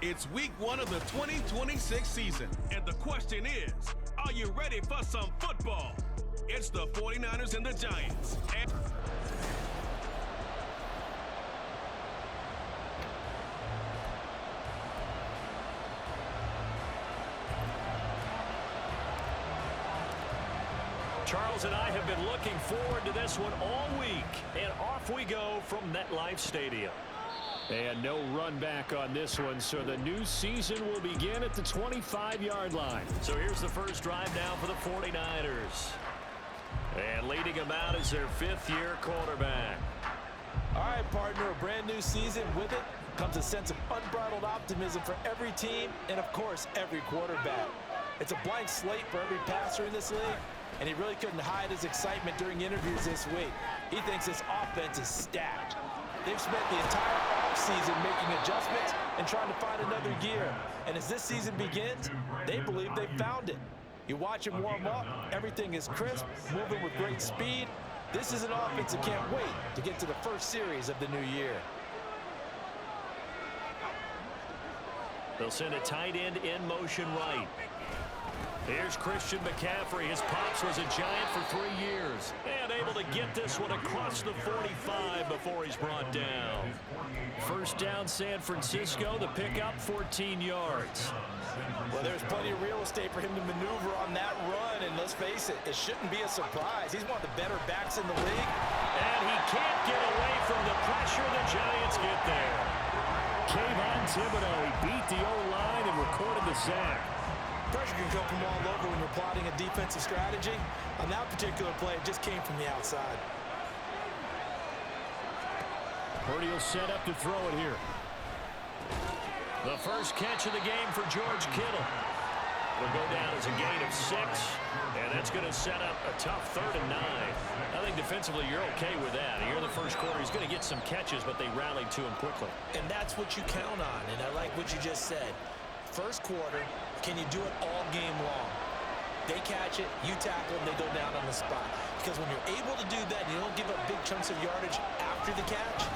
It's week 1 of the 2026 season, and the question is, are you ready for some football? It's the 49ers and the Giants. Charles and I have been looking forward to this one all week, and off we go from MetLife Stadium. And no run back on this one, so the new season will begin at the 25-yard line. So here's the first drive now for the 49ers. And leading them out is their fifth-year quarterback. All right, partner, a brand new season. With it comes a sense of unbridled optimism for every team and, of course, every quarterback. It's a blank slate for every passer in this league, and he really couldn't hide his excitement during interviews this week. He thinks this offense is stacked. They've spent the entire offseason making adjustments and trying to find another gear. And as this season begins, they believe they've found it. You watch him warm up, everything is crisp, moving with great speed. This is an offense that can't wait to get to the first series of the new year. They'll send a tight end in motion right. Here's Christian McCaffrey. His pops was a Giant for 3 years. And able to get this one across the 45 before he's brought down. First down, San Francisco. The pickup, 14 yards. Well, there's plenty of real estate for him to maneuver on that run. And let's face it, it shouldn't be a surprise. He's one of the better backs in the league. And he can't get away from the pressure. The Giants get there. Kayvon Thibodeau, he beat the O-line and recorded the sack. Pressure can come from all over when you're plotting a defensive strategy. On that particular play, it just came from the outside. Purdy will set up to throw it here. The first catch of the game for George Kittle. Will go down as a gain of 6, and that's going to set up a tough 3rd and 9. I think defensively you're okay with that. Here in the first quarter, he's going to get some catches, but they rallied to him quickly. And that's what you count on, and I like what you just said. First quarter, can you do it all game long? They catch it, you tackle them, they go down on the spot. Because when you're able to do that and you don't give up big chunks of yardage after the catch,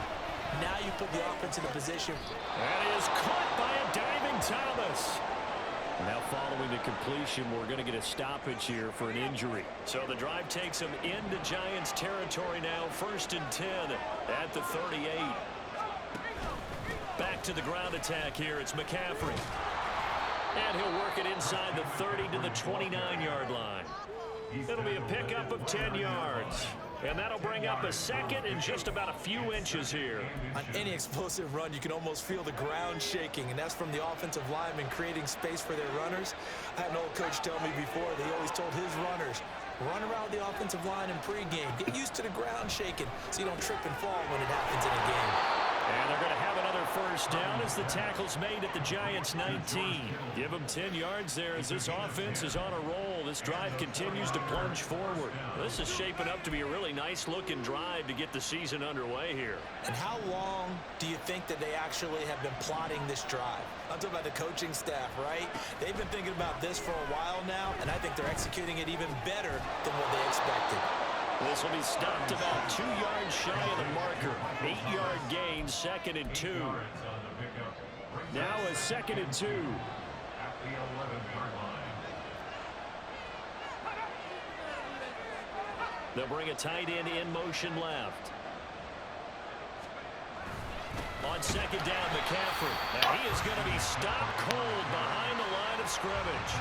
now you put the offense in a position. That is caught by a diving Thomas. Now following the completion, we're going to get a stoppage here for an injury. So the drive takes them into Giants territory now. 1st and 10 at the 38. Back to the ground attack here. It's McCaffrey. And he'll work it inside the 30 to the 29-yard line. It'll be a pickup of 10 yards. And that'll bring up a second and just about a few inches here. On any explosive run, you can almost feel the ground shaking, and that's from the offensive linemen creating space for their runners. I had an old coach tell me before, they always told his runners, run around the offensive line in pregame. Get used to the ground shaking so you don't trip and fall when it happens in a game. And they're going to have another first down as the tackle's made at the Giants' 19. Give them 10 yards there as this offense is on a roll. This drive continues to plunge forward. This is shaping up to be a really nice-looking drive to get the season underway here. And how long do you think that they actually have been plotting this drive? I'm talking about the coaching staff, right? They've been thinking about this for a while now, and I think they're executing it even better than what they expected. This will be stopped about 2 yards shy of the marker. 8-yard gain, 2nd and 2. Now a 2nd and 2. They'll bring a tight end in motion left. On 2nd down, McCaffrey. Now he is going to be stopped cold behind the line of scrimmage.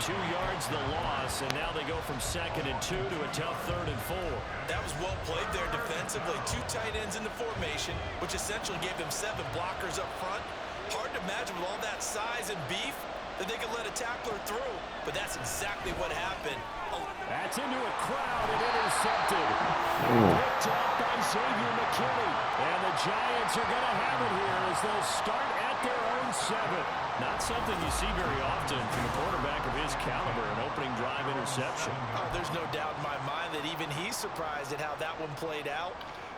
2 yards the loss, and now they go from 2nd and 2 to a tough 3rd and 4. That was well played there defensively. 2 tight ends in the formation, which essentially gave them 7 blockers up front. Hard to imagine with all that size and beef that they could let a tackler through, but that's exactly what happened. That's into a crowd and intercepted. Picked up by Xavier McKinney. And the Giants are going to have it here as they'll start at their own 7. Not something you see very often from a quarterback of his caliber, an opening drive interception. Oh, there's no doubt in my mind that even he's surprised at how that one played out.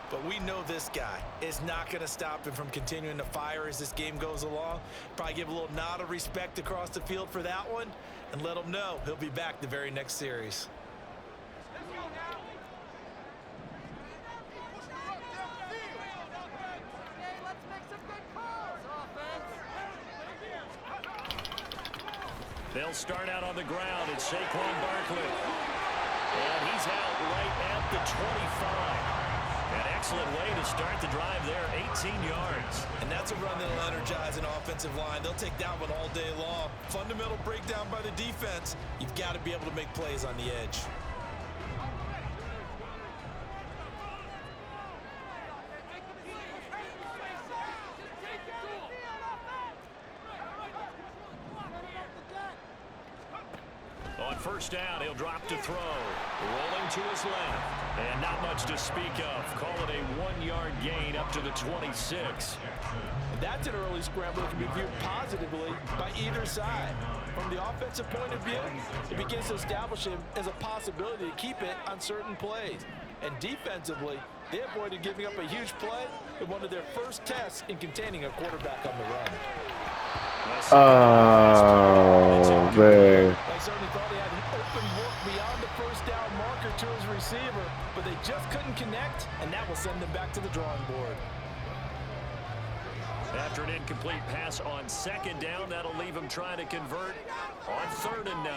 But we know this guy is not going to stop him from continuing to fire as this game goes along. Probably give a little nod of respect across the field for that one and let him know he'll be back the very next series. They'll start out on the ground. It's Saquon Barkley. And he's out right at the 25. An excellent way to start the drive there, 18 yards. And that's a run that'll energize an offensive line. They'll take that one all day long. Fundamental breakdown by the defense. You've got to be able to make plays on the edge. On first down, he'll drop to throw. Rolling to his left. And not much to speak of. Call it a 1-yard gain up to the 26. That's an early scramble that can be viewed positively by either side. From the offensive point of view, it begins to establish him as a possibility to keep it on certain plays. And defensively, they avoided giving up a huge play in one of their first tests in containing a quarterback on the run. Oh, man. I certainly thought he had an open look beyond the first down marker to his receiver, but they just couldn't connect, and that will send them back to the drawing board. After an incomplete pass on second down, that'll leave him trying to convert on 3rd and 9.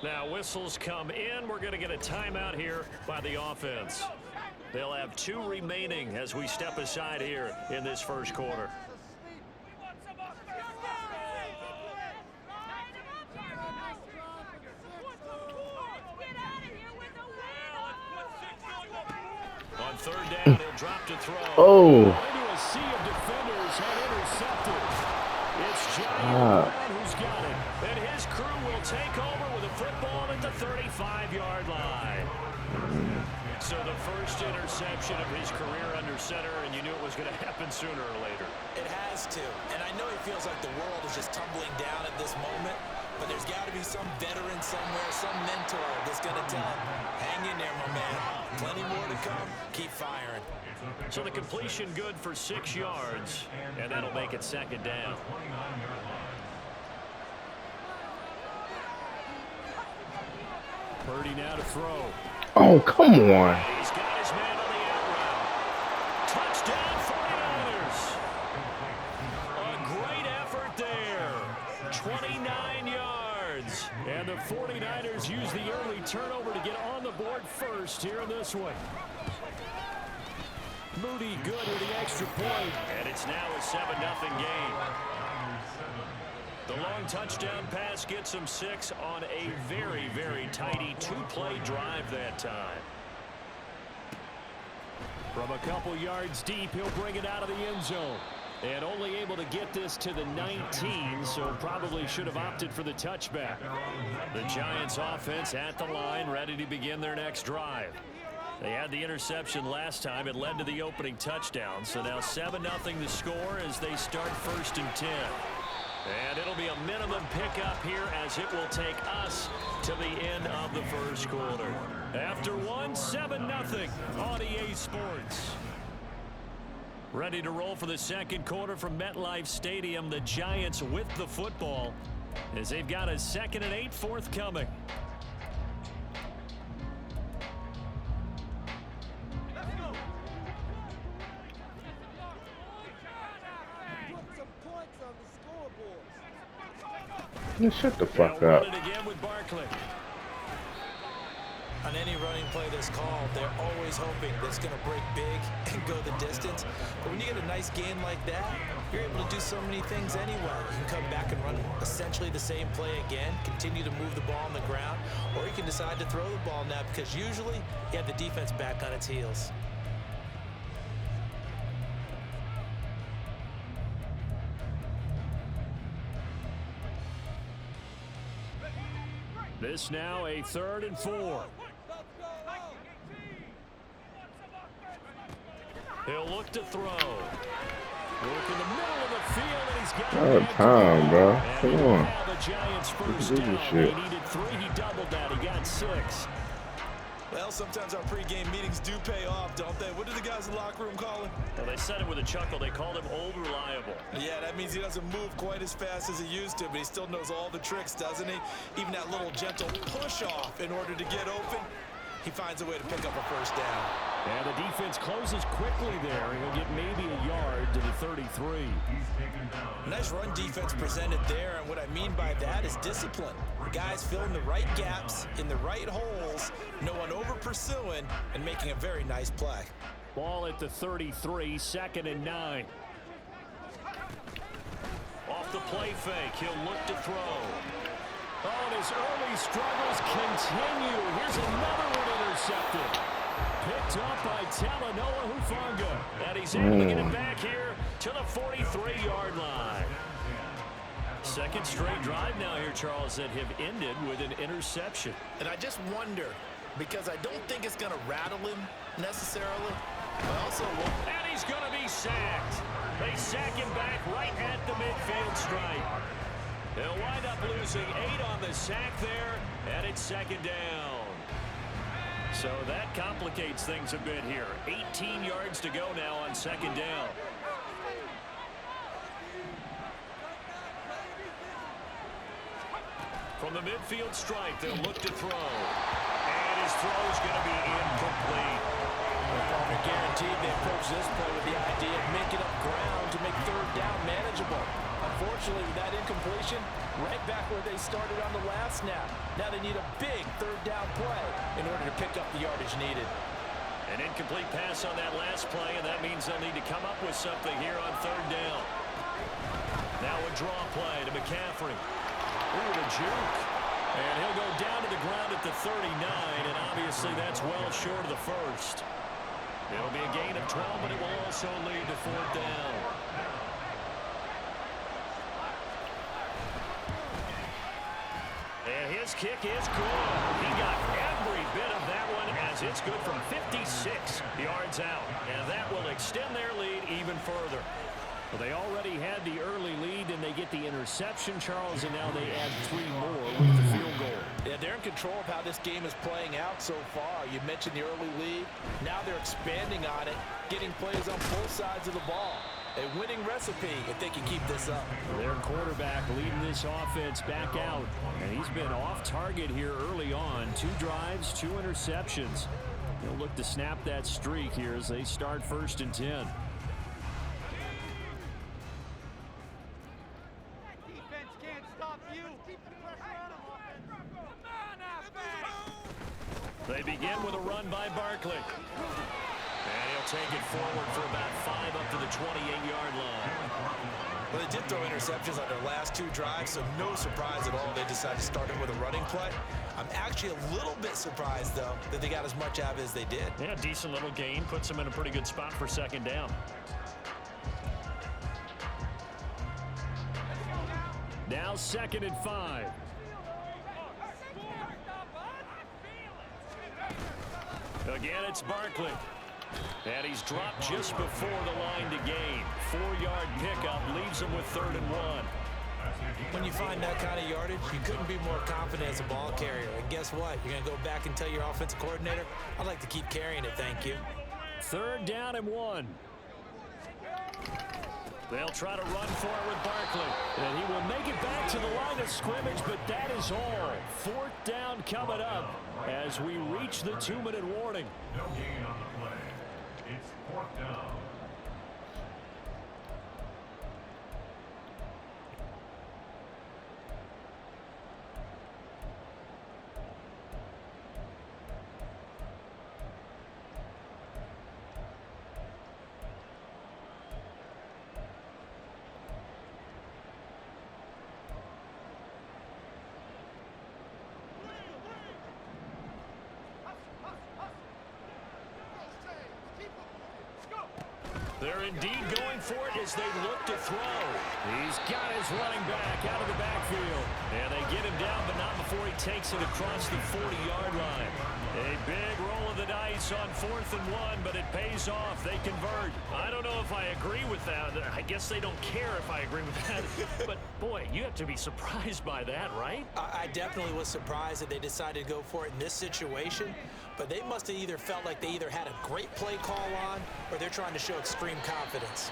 Now whistles come in. We're going to get a timeout here by the offense. They'll have 2 remaining as we step aside here in this first quarter. On 3rd down, he'll drop to throw. Oh. Into a sea of defenders had intercepted. It's Johnny Brown who's got it. And his crew will take over with a football at the 35-yard line. So the first interception of his career under center, and you knew it was going to happen sooner or later. It has to. And I know he feels like the world is just tumbling down at this moment, but there's got to be some veteran somewhere, some mentor that's going to tell him, hang in there, my man. Plenty more to come. Keep firing. So the completion good for 6 yards, and that'll make it 2nd down. Purdy now to throw. Oh, come on. He's got his man on the out route. Touchdown 49ers. A great effort there. 29 yards. And the 49ers use the early turnover to get on the board first here in this one. Moody good with the extra point. And it's now a 7-0 game. The long touchdown pass gets him 6 on a very, very tidy 2-play drive that time. From a couple yards deep, he'll bring it out of the end zone. And only able to get this to the 19, so probably should have opted for the touchback. The Giants offense at the line, ready to begin their next drive. They had the interception last time. It led to the opening touchdown. So now 7-0 the score as they start 1st and 10. And it'll be a minimum pickup here as it will take us to the end of the first quarter. After 7-0 on EA Sports. Ready to roll for the second quarter from MetLife Stadium. The Giants with the football as they've got a 2nd and 8 forthcoming. Shut the fuck up. Again with Barkley. On any running play that's called, they're always hoping that it's going to break big and go the distance. But when you get a nice gain like that, you're able to do so many things anyway. You can come back and run essentially the same play again, continue to move the ball on the ground, or you can decide to throw the ball now because usually you have the defense back on its heels. This now a 3rd and 4. He'll look to throw. Work in the middle of the field, and he's got Oh, time, bro. Come on. The Giants first Do down. this shit. He needed 3. He doubled that. He got 6. Well, sometimes our pregame meetings do pay off, don't they? What do the guys in the locker room call him? Well, they said it with a chuckle. They called him Old Reliable. Yeah, that means he doesn't move quite as fast as he used to, but he still knows all the tricks, doesn't he? Even that little gentle push-off in order to get open, he finds a way to pick up a first down. And the defense closes quickly there. He'll get maybe a yard to the 33. Nice run defense presented there, and what I mean by that is discipline. Guys filling the right gaps in the right holes, no one over pursuing, and making a very nice play. Ball at the 33, 2nd and 9. Off the play fake, he'll look to throw. Oh, and his early struggles continue. Here's another one intercepted. Picked up by Talanoa Hufanga. And he's able to get it back here to the 43-yard line. Second straight drive now here, Charles, that have ended with an interception. And I just wonder, because I don't think it's going to rattle him necessarily, but also... And he's going to be sacked. They sack him back right at the midfield stripe. They'll wind up losing 8 on the sack there, and it's 2nd down. So that complicates things a bit here. 18 yards to go now on 2nd down. From the midfield stripe, they'll look to throw. And his throw's going to be incomplete. They're guaranteed they approach this play with the idea of making up ground to make 3rd down manageable. Unfortunately, with that incompletion, right back where they started on the last snap. Now they need a big 3rd down play in order to pick up the yardage needed. An incomplete pass on that last play, and that means they'll need to come up with something here on 3rd down. Now a draw play to McCaffrey. Ooh, the juke. And he'll go down to the ground at the 39, and obviously that's well short of the first. It'll be a gain of 12, but it will also lead to 4th down. And his kick is good. He got every bit of that one as it's good from 56 yards out. And that will extend their lead even further. Well, they already had the early lead, and they get the interception, Charles, and now they add 3 more with the field goal. Yeah, they're in control of how this game is playing out so far. You mentioned the early lead. Now they're expanding on it, getting plays on both sides of the ball. A winning recipe if they can keep this up. Their quarterback leading this offense back out, and he's been off target here early on. 2 drives, 2 interceptions. They'll look to snap that streak here as they start 1st and 10. They begin with a run by Barkley. And he'll take it forward for about 5 up to the 28-yard line. Well, they did throw interceptions on their last 2 drives, so no surprise at all they decided to start it with a running play. I'm actually a little bit surprised, though, that they got as much out of it as they did. Yeah, decent little gain. Puts them in a pretty good spot for 2nd down. Now 2nd and 5. Again, it's Barkley. And he's dropped just before the line to gain. 4-yard pickup leaves him with 3rd and 1. When you find that kind of yardage, you couldn't be more confident as a ball carrier. And guess what? You're going to go back and tell your offensive coordinator, I'd like to keep carrying it, thank you. 3rd down and 1. They'll try to run for it with Barkley. And he will make it back to the line of scrimmage, but that is all. 4th down coming up as we reach the 2-minute warning. No gain on the play. It's 4th down. They're indeed going for it as they look to throw. He's got his running back out of the backfield. And they get him down, but not before he takes it across the 40-yard line. A big roll of the dice on 4th and 1, but it pays off. They convert. I don't know if I agree with that. I guess they don't care if I agree with that. But, boy, you have to be surprised by that, right? I definitely was surprised that they decided to go for it in this situation. But they must have either felt like they either had a great play call on or they're trying to show extreme confidence.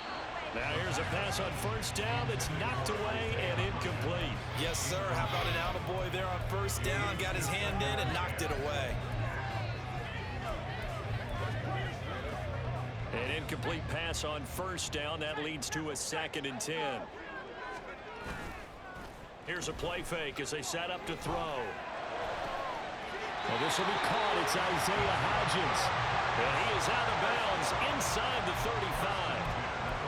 Now here's a pass on 1st down that's knocked away and incomplete. Yes, sir. How about an attaboy there on 1st down? Got his hand in and knocked it away. An incomplete pass on first down. That leads to a 2nd and 10. Here's a play fake as they set up to throw. Well, this will be caught. It's Isaiah Hodgins. And he is out of bounds inside the 35.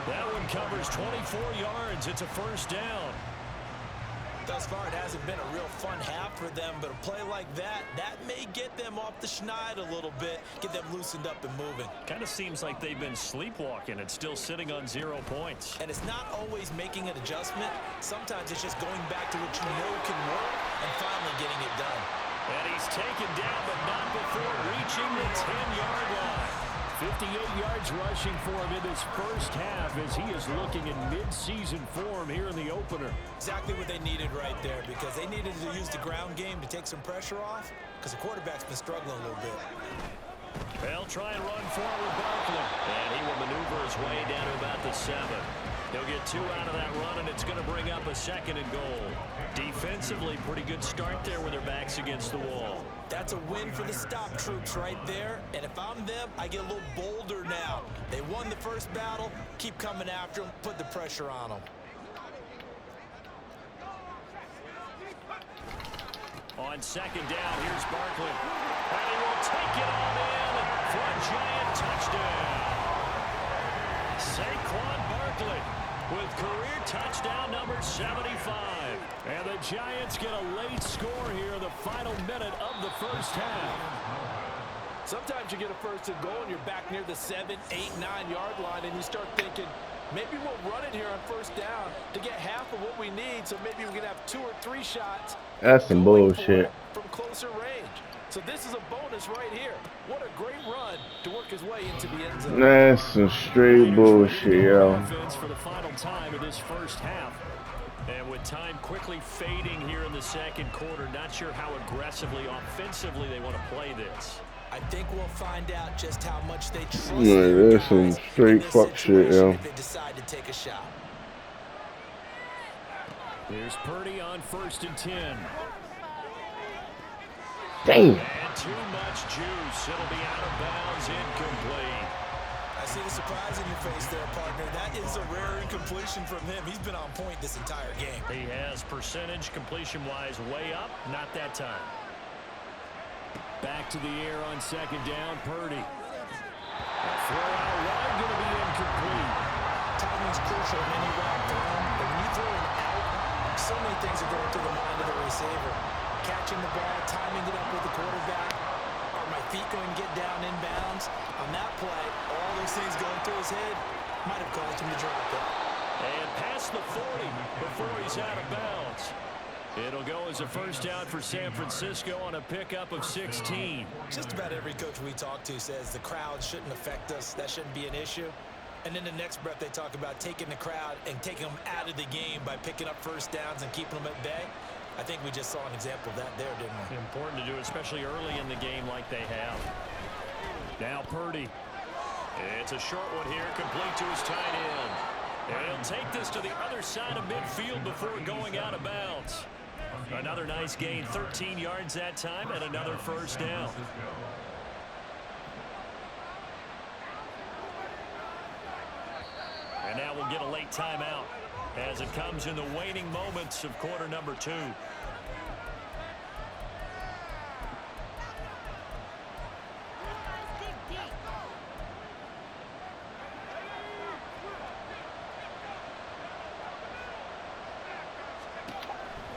That one covers 24 yards. It's a first down. Thus far, it hasn't been a real fun half for them, but a play like that may get them off the schneid a little bit, get them loosened up and moving. Kind of seems like they've been sleepwalking and still sitting on 0 points. And it's not always making an adjustment. Sometimes it's just going back to what you know can work and finally getting it done. And he's taken down, but not before reaching the 10-yard line. 58 yards rushing for him in this first half as he is looking in mid-season form here in the opener. Exactly what they needed right there, because they needed to use the ground game to take some pressure off, because the quarterback's been struggling a little bit. They'll try and run forward Barkley. And he will maneuver his way down to about the 7. He'll get 2 out of that run, and it's going to bring up a 2nd and goal. Defensively, pretty good start there with their backs against the wall. That's a win for the stop troops right there. And if I'm them, I get a little bolder now. They won the first battle. Keep coming after them. Put the pressure on them. On 2nd down, here's Barkley. And he will take it on in for a giant touchdown. Saquon Barkley with career touchdown number 75. And the Giants get a late score here in the final minute of the first half. Sometimes you get a 1st and goal and you're back near the 7, 8, 9-yard line, and you start thinking, maybe we'll run it here on 1st down to get half of what we need, so maybe we can have 2 or 3 shots. That's some bullshit. From closer range. So this is a bonus right here. What a great run to work his way into the end zone. That's some straight bullshit, yo. For the final time of this first half. And with time quickly fading here in the 2nd quarter, not sure how aggressively, offensively they want to play this. I think we'll find out just how much they trust That's some straight fuck shit, yo. if they decide to take a shot. Here's Purdy on 1st and 10. Damn. And too much juice. It'll be out of bounds, incomplete. I see the surprise in your face there, partner. That is a rare incompletion from him. He's been on point this entire game. He has percentage completion-wise way up. Not that time. Back to the air on 2nd down, Purdy. A throw out wide, going to be incomplete. Timing's crucial in any route thrown, but when you throw it out, so many things are going through the mind of the receiver. Catching the ball, timing it up with the quarterback. Are my feet going to get down inbounds? On that play, all these things going through his head might have caused him to drop it. And past the 40 before he's out of bounds. It'll go as a 1st down for San Francisco on a pickup of 16. Just about every coach we talk to says the crowd shouldn't affect us. That shouldn't be an issue. And in the next breath, they talk about taking the crowd and taking them out of the game by picking up 1st downs and keeping them at bay. I think we just saw an example of that there, didn't we? Important to do, especially early in the game like they have. Now Purdy. It's a short one here, complete to his tight end. And he'll take this to the other side of midfield before going out of bounds. Another nice gain, 13 yards that time, and another 1st down. And now we'll get a late timeout as it comes in the waning moments of quarter number 2.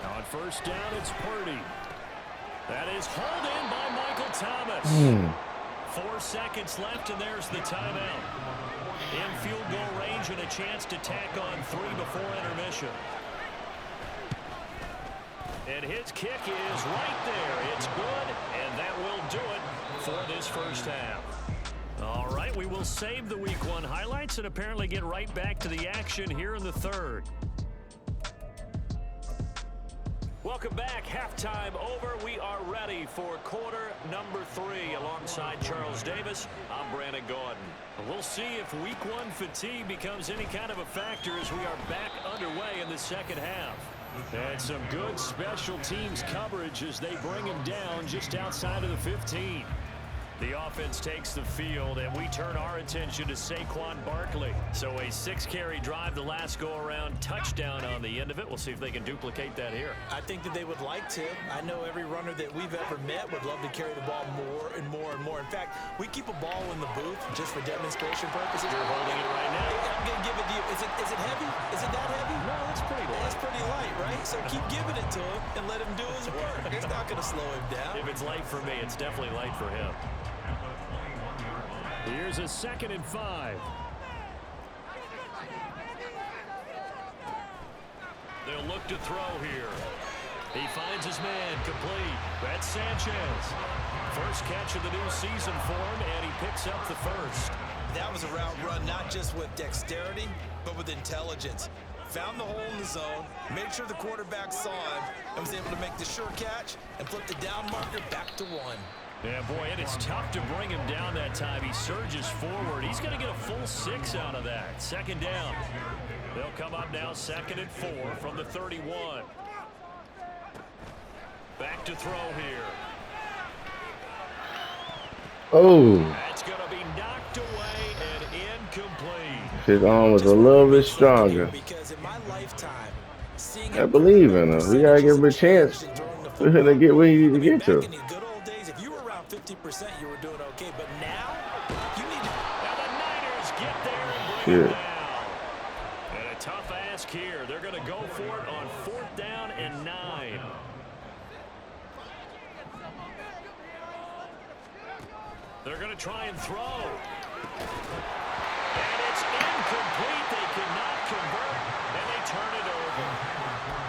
On 1st down, it's Purdy. That is hauled in by Michael Thomas. 4 seconds left, and there's the timeout. In field goal range and a chance to tack on 3 before intermission. And his kick is right there. It's good, and that will do it for this first half. All right, we will save the Week 1 highlights and apparently get right back to the action here in the 3rd. Welcome back. Halftime over. We are ready for quarter number 3. Alongside Charles Davis, I'm Brandon Gordon. We'll see if Week 1 fatigue becomes any kind of a factor as we are back underway in the 2nd half. And some good special teams coverage as they bring him down just outside of the 15. The offense takes the field, and we turn our attention to Saquon Barkley. So a 6-carry drive the last go-around, touchdown on the end of it. We'll see if they can duplicate that here. I think that they would like to. I know every runner that we've ever met would love to carry the ball more and more and more. In fact, we keep a ball in the booth just for demonstration purposes. You're holding it right now. I'm going to give it to you. Is it heavy? Is it that heavy? No, it's pretty light. It's pretty light, right? So keep giving it to him and let him do his work. It's not going to slow him down. If it's light for me, it's definitely light for him. Here's a 2nd and 5. They'll look to throw here. He finds his man complete. That's Sanchez. First catch of the new season for him, and he picks up the first. That was a route run not just with dexterity, but with intelligence. Found the hole in the zone, made sure the quarterback saw him, and was able to make the sure catch and flip the down marker back to 1. Yeah, boy, and it's tough to bring him down that time. He surges forward. He's going to get a full 6 out of that. 2nd down. They'll come up now 2nd and 4 from the 31. Back to throw here. Oh. That's going to be knocked away and incomplete. His arm was a little bit stronger. Because in my lifetime, I believe in him. We gotta give him a chance for him to get where he needs to get to. 50%, you were doing okay, but now you need to. Now the Niners get there and bring it Shit. down. And a tough ask here. They're going to go for it on 4th down and 9. They're going to try and throw. And it's incomplete. They cannot convert, and they turn it over.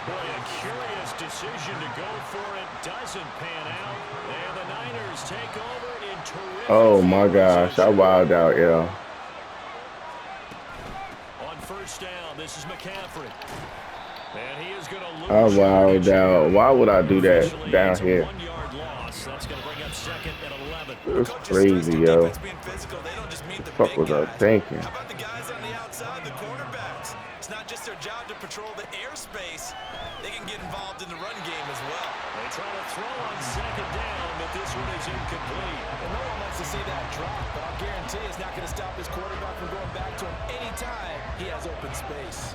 Boy, a curious decision to go for it. Doesn't pan out. And the Niners take over in terrific. Oh my gosh, I wilded out, yeah. On 1st down, this is McCaffrey. And he is going to lose. I wilded out. Why would I do that down here? 1-yard loss. That's going to bring up 2nd and 11. It was crazy, yo. What the fuck was I thinking? How about the guys on the outside, the quarterbacks? It's not just their job to patrol the airspace. They can get involved in the run game as well. They try to throw on 2nd down, but this one is incomplete. And no one wants to see that drop, but I'll guarantee it's not going to stop his quarterback from going back to him anytime he has open space.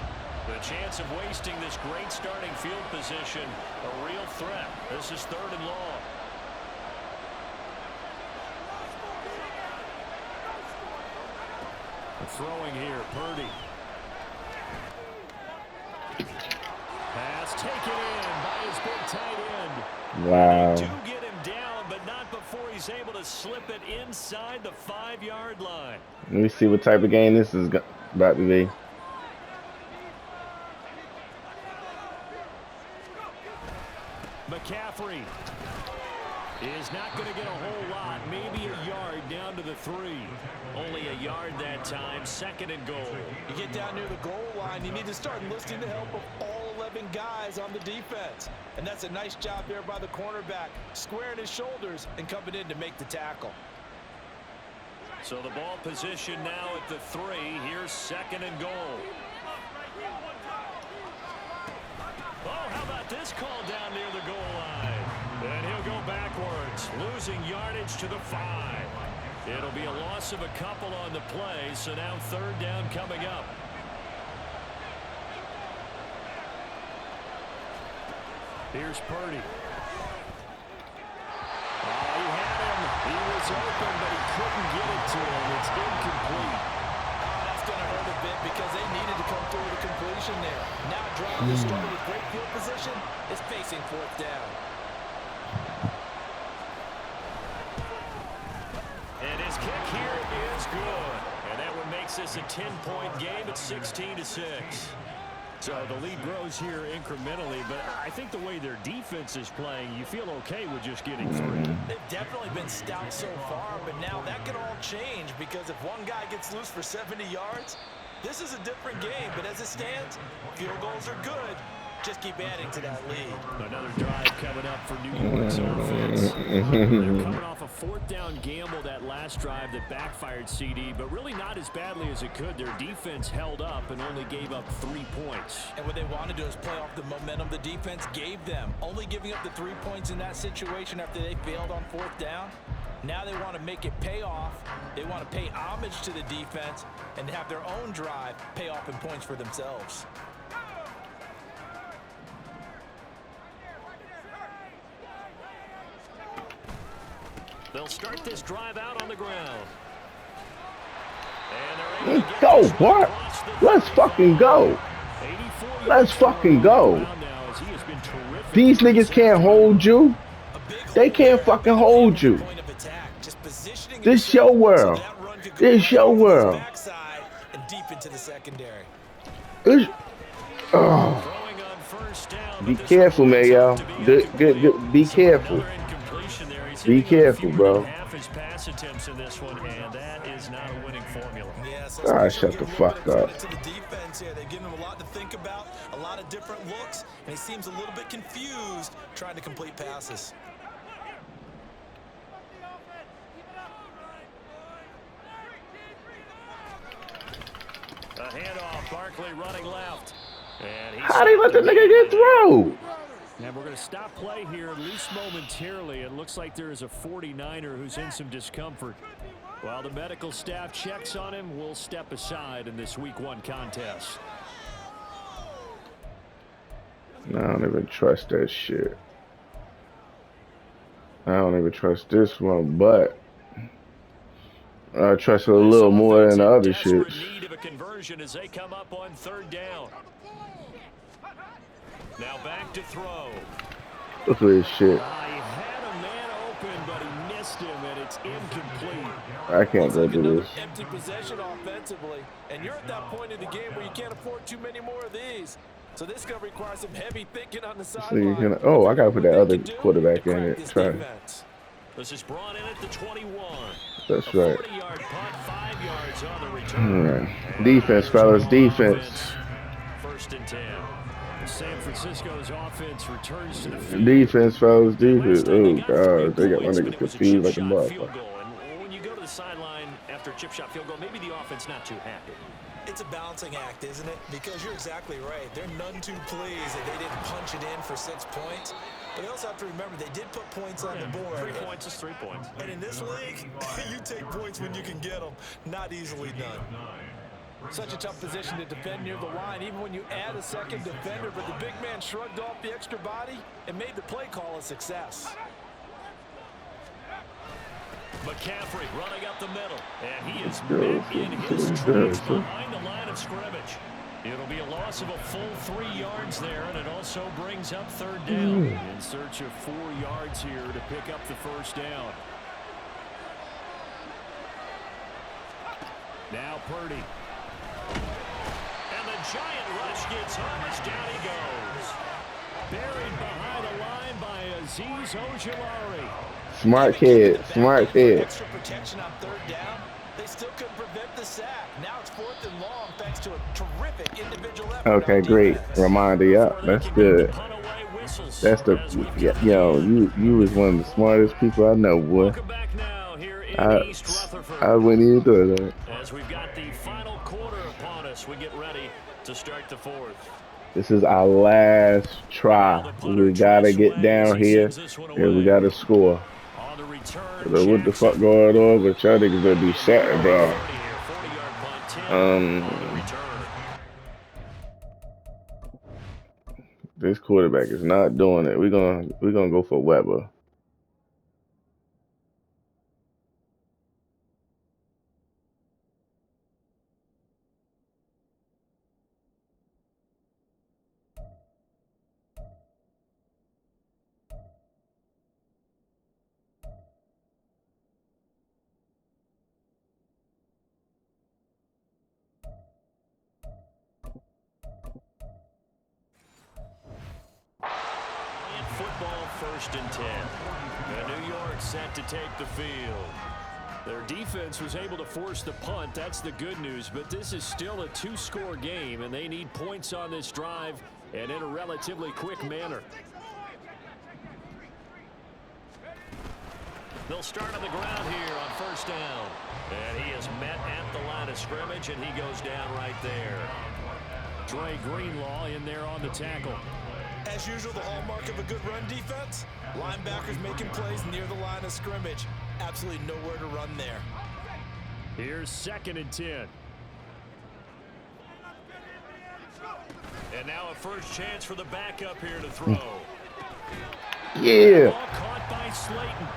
The chance of wasting this great starting field position, a real threat. This is 3rd and long. Throwing here, Purdy. Pass taken in by his big tight end. Wow. They do get him down, but not before he's able to slip it inside the 5-yard line. Let me see what type of game this is about to be. McCaffrey is not going to get a whole lot, maybe a yard down to the 3. Only a yard that time, 2nd and goal. You get down near the goal line, you need to start enlisting the help of all 11 guys on the defense. And that's a nice job there by the cornerback, squaring his shoulders and coming in to make the tackle. So the ball position now at the 3. Here's 2nd and goal. Oh, how about this call down near the goal line? And he'll go backwards, losing yardage to the 5. It'll be a loss of a couple on the play, so now 3rd down coming up. Here's Purdy. Oh, he had him. He was open, but he couldn't get it to him. It's incomplete. That's going to hurt a bit because they needed to come through with a completion there. Now drive that started with great field position is facing 4th down. And his kick here is good. And that one makes this a 10-point game at 16-6. So the lead grows here incrementally, but I think the way their defense is playing, you feel okay with just getting 3. They've definitely been stout so far, but now that could all change because if one guy gets loose for 70 yards, this is a different game. But as it stands, field goals are good. Just keep adding to that lead. Another drive coming up for New York's offense. They're coming off a 4th down gamble that last drive that backfired CD, but really not as badly as it could. Their defense held up and only gave up 3 points. And what they want to do is play off the momentum the defense gave them. Only giving up the 3 points in that situation after they failed on 4th down. Now they want to make it pay off. They want to pay homage to the defense and have their own drive pay off in points for themselves. They'll start this drive out on the ground. Let's go, what? Let's fucking go. Let's fucking go. These niggas can't hold you. They can't fucking hold you. This your world. This your world. It's, oh. Be careful, man, y'all. Good. Be careful. Be careful, bro. Half his pass attempts in this one, and that is not a winning formula. Ah, shut the fuck up. To the defense here, they've given him a lot to think about, a lot of different looks, and he seems a little bit confused trying to complete passes. A handoff, Barkley running left. How they let the nigga get through? And we're going to stop play here, at least momentarily. It looks like there is a 49er who's in some discomfort. While the medical staff checks on him, we'll step aside in this Week 1 contest. I don't even trust that shit. I don't even trust this one, but I trust it a little more than the other shit. Need of a conversion as they come up on 3rd down. Now back to throw. Look at this shit. He had a man open, but he missed him, and it's incomplete. I can't go do this. Empty possession offensively, and you're at that point in the game where you can't afford too many more of these. So this is going to require some heavy thinking on the sideline. Oh, I got to put that other quarterback in it. Try. This is brought in at the 21. That's right. 40-yard punt, 5 yards on the return. All right. Defense, fellas. Defense. 1st and 10. San Francisco's offense returns to the field. Defense, fellas. Defense. Oh, God. They got my niggas confused like a motherfucker. And when you go to the sideline after a chip shot field goal, maybe the offense not too happy. It's a balancing act, isn't it? Because you're exactly right. They're none too pleased that they didn't punch it in for 6 points. But they also have to remember they did put points on the board. 3 points is 3 points. And in this league, you take points when you can get them. Not easily done. Such a tough position to defend near the line, even when you add a second defender. But the big man shrugged off the extra body and made the play call a success. McCaffrey running up the middle, and he is met in his tracks behind the line of scrimmage. It'll be a loss of a full 3 yards there, and it also brings up 3rd down. In search of 4 yards here to pick up the 1st down. Now Purdy. And the giant rush gets home as down he goes. Buried behind the line by Azeez Ojulari. Smart kid. Smart kid. Extra protection on 3rd down. They still couldn't prevent the sack. Now it's 4th and long thanks to a terrific individual effort. Okay, great. Reminder, yeah, that's good. That's the, yo, you was one of the smartest people I know, boy. I wouldn't even do it. As we've got the final quarter upon us, we get ready to start the 4th. This is our last try. We gotta get down here and we gotta score. What the fuck going on? But y'all niggas gonna be set, bro. This quarterback is not doing it. We're gonna go for Weber. Football 1st and 10. And New York set to take the field. Their defense was able to force the punt. That's the good news. But this is still a 2-score game, and they need points on this drive and in a relatively quick manner. They'll start on the ground here on 1st down. And he is met at the line of scrimmage, and he goes down right there. Dre Greenlaw in there on the tackle. As usual, the hallmark of a good run defense, linebackers making plays near the line of scrimmage. Absolutely nowhere to run there. Here's 2nd and 10. And now a first chance for the backup here to throw. Yeah. Ball caught by Slayton.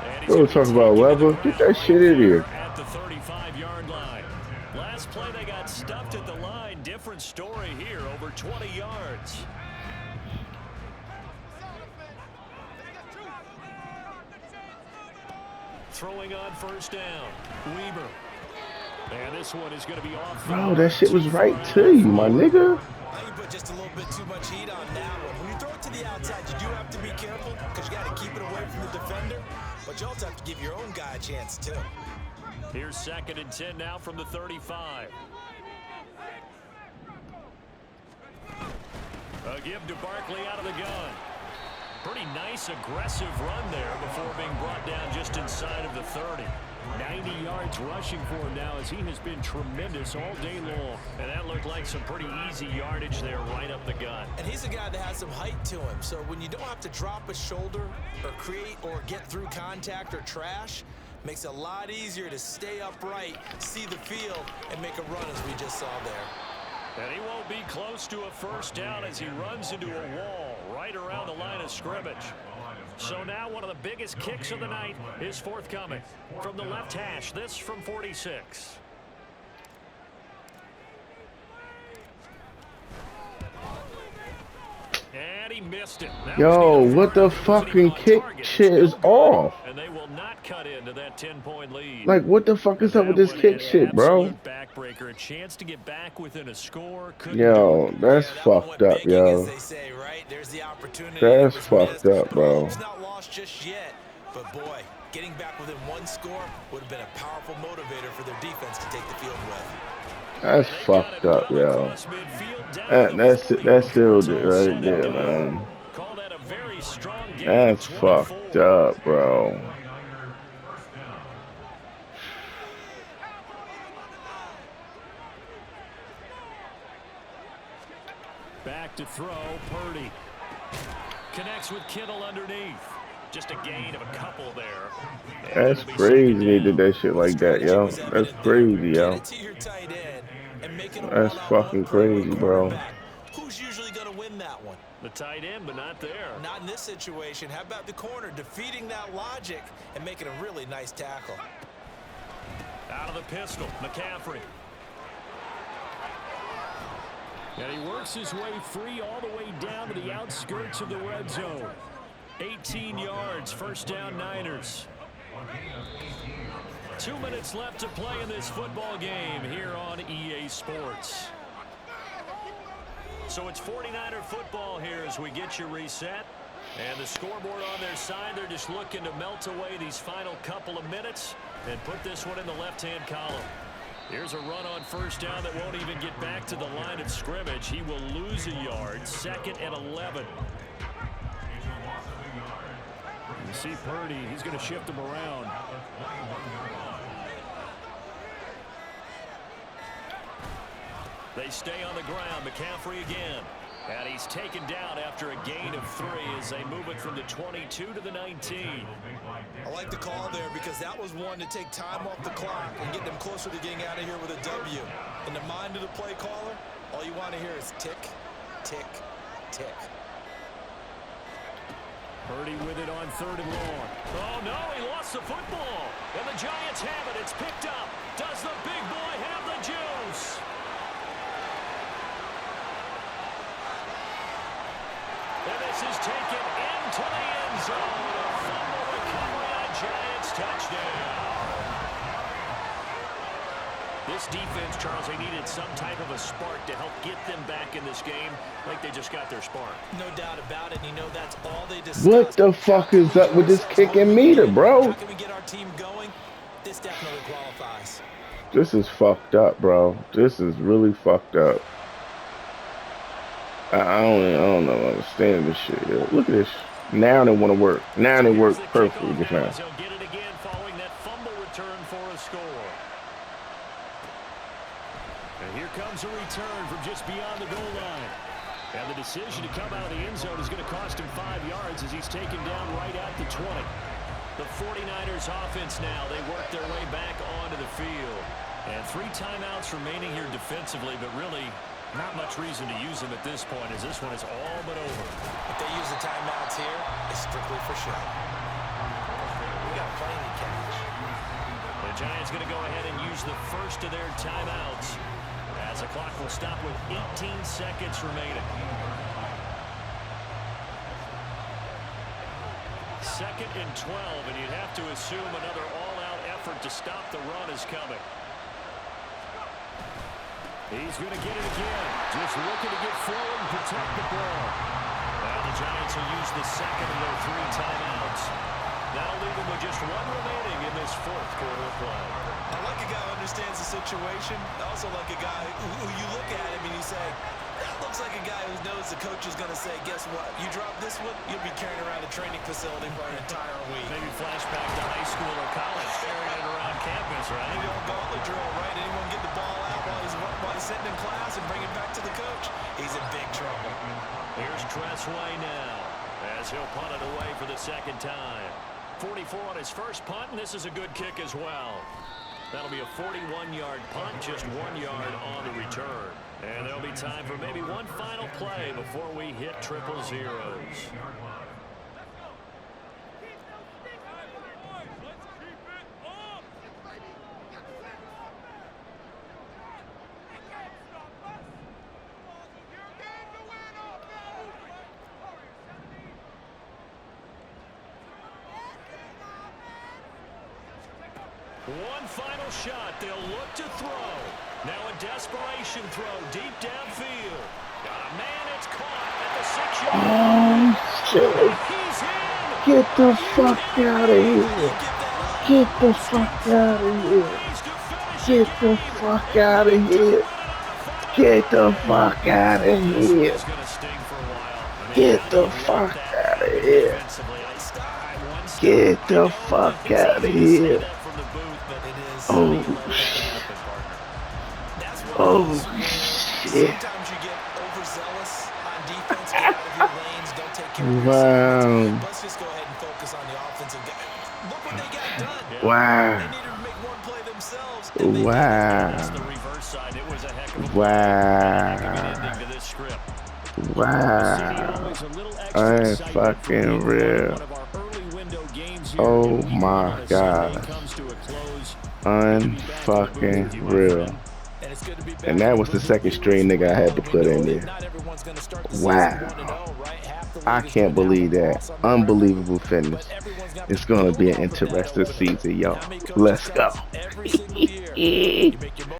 And We'll talk about Weber. Get that shit in here. At the 35-yard line. Last play they got stuffed at the line. Different story here, over 20 yards. Throwing on first down. Weber. And this one is going to be off. Bro, that shit was right to you, my nigga. I think you put just a little bit too much heat on that one. When you throw it to the outside, you do have to be careful because you got to keep it away from the defender. But you also have to give your own guy a chance, too. Here's 2nd and 10 now from the 35. A give to Barkley out of the gun. Pretty nice, aggressive run there before being brought down just inside of the 30. 90 yards rushing for him now as he has been tremendous all day long. And that looked like some pretty easy yardage there right up the gut. And he's a guy that has some height to him. So when you don't have to drop a shoulder or create or get through contact or trash, makes it a lot easier to stay upright, see the field, and make a run as we just saw there. And he won't be close to a first down as he runs into a wall right around the line of scrimmage. So now one of the biggest kicks of the night is forthcoming. From the left hash, this from 46. And he missed it. Yo, what the fucking kick shit is off? And they will not cut into that 10-point lead. Like, what the fuck is up with this kick shit, bro? Backbreaker, a chance to get back within a score. Yo, that's fucked up, yo. That's fucked up, bro. It's not lost just yet, but boy, getting back within one score would have been a powerful motivator for their defense to take the field with. That's fucked up, yo. That's still right there, man. That's fucked up, bro. Back to throw, Purdy. Connects with Kittle underneath. Just a gain of a couple there. That's crazy they did that shit like that, yo. That's crazy, yo. That's fucking crazy, bro. Who's usually going to win that one? The tight end, but not there. Not in this situation. How about the corner defeating that logic and making a really nice tackle? Out of the pistol, McCaffrey. And he works his way free all the way down to the outskirts of the red zone. 18 yards, first down Niners. 2 minutes left to play in this football game here on EA Sports. So it's 49er football here as we get you reset. And the scoreboard on their side, they're just looking to melt away these final couple of minutes and put this one in the left-hand column. Here's a run on first down that won't even get back to the line of scrimmage. He will lose a yard, 2nd and 11. You see Purdy, he's going to shift him around. They stay on the ground. McCaffrey again. And he's taken down after a gain of 3 as they move it from the 22 to the 19. I like the call there because that was one to take time off the clock and get them closer to getting out of here with a W. In the mind of the play caller, all you want to hear is tick, tick, tick. Purdy with it on 3rd and long. Oh, no, he lost the football. And the Giants have it. It's picked up. Does the big boy have the juice? And this is taken into the end zone. A fumble recovery on a Giants touchdown. This defense, Charles, they needed some type of a spark to help get them back in this game. Like they just got their spark. No doubt about it. You know that's all they discussed. What the fuck is up with this kicking meter, bro? How can we get our team going? This definitely qualifies. This is fucked up, bro. This is really fucked up. I don't know. I understand this shit. Yo. Look at this. Now they want to work. Now they work perfectly just now. He'll get it again following that fumble return for a score. And here comes a return from just beyond the goal line. And the decision to come out of the end zone is going to cost him 5 yards as he's taken down right at the 20. The 49ers offense now, they work their way back onto the field. And 3 timeouts remaining here defensively, but really not much reason to use them at this point as this one is all but over. If they use the timeouts here, it's strictly for show. We got plenty to catch. The Giants going to go ahead and use the first of their timeouts as the clock will stop with 18 seconds remaining. 2nd and 12, and you'd have to assume another all-out effort to stop the run is coming. He's going to get it again. Just looking to get forward and protect the ball. Now the Giants will use the second of their 3 timeouts. That'll leave them with just 1 remaining in this 4th quarter play. I like a guy who understands the situation. I also like a guy who you look at him and you say, that looks like a guy who knows the coach is going to say, guess what? You drop this one, you'll be carrying around a training facility for an entire week. Maybe flashback to high school or college, carrying it around campus, right? Maybe on gauntlet drill, right? Anyone get the ball out while he's sitting in class and bring it back to the coach. He's in big trouble. Here's Tressway now as he'll punt it away for the 2nd time. 44 on his first punt, and this is a good kick as well. That'll be a 41-yard punt, just 1 yard on the return. And there'll be time for maybe one final play before we hit triple zeros. One final shot. They'll look to throw. Now a desperation throw deep downfield. Got a man. It's caught at the 6-yard line. Oh, shit. Get the fuck out of here. Get the fuck out of here. Get the fuck out of here. Get the fuck out of here. Get the fuck out of here. Get the fuck out of here. Oh, shit. Oh, shit. Sometimes you get overzealous on defense, get out of your lanes, don't take care of yourself. Let's just go ahead and focus on the offensive guy. Look what they got done. Wow. They needed to make one play themselves. Wow. Unfucking real. Oh my God. Unfucking real. And that was the 2nd string nigga I had to put in there. Wow. I can't believe that. Unbelievable finish. It's going to be an interesting season, y'all. Let's go.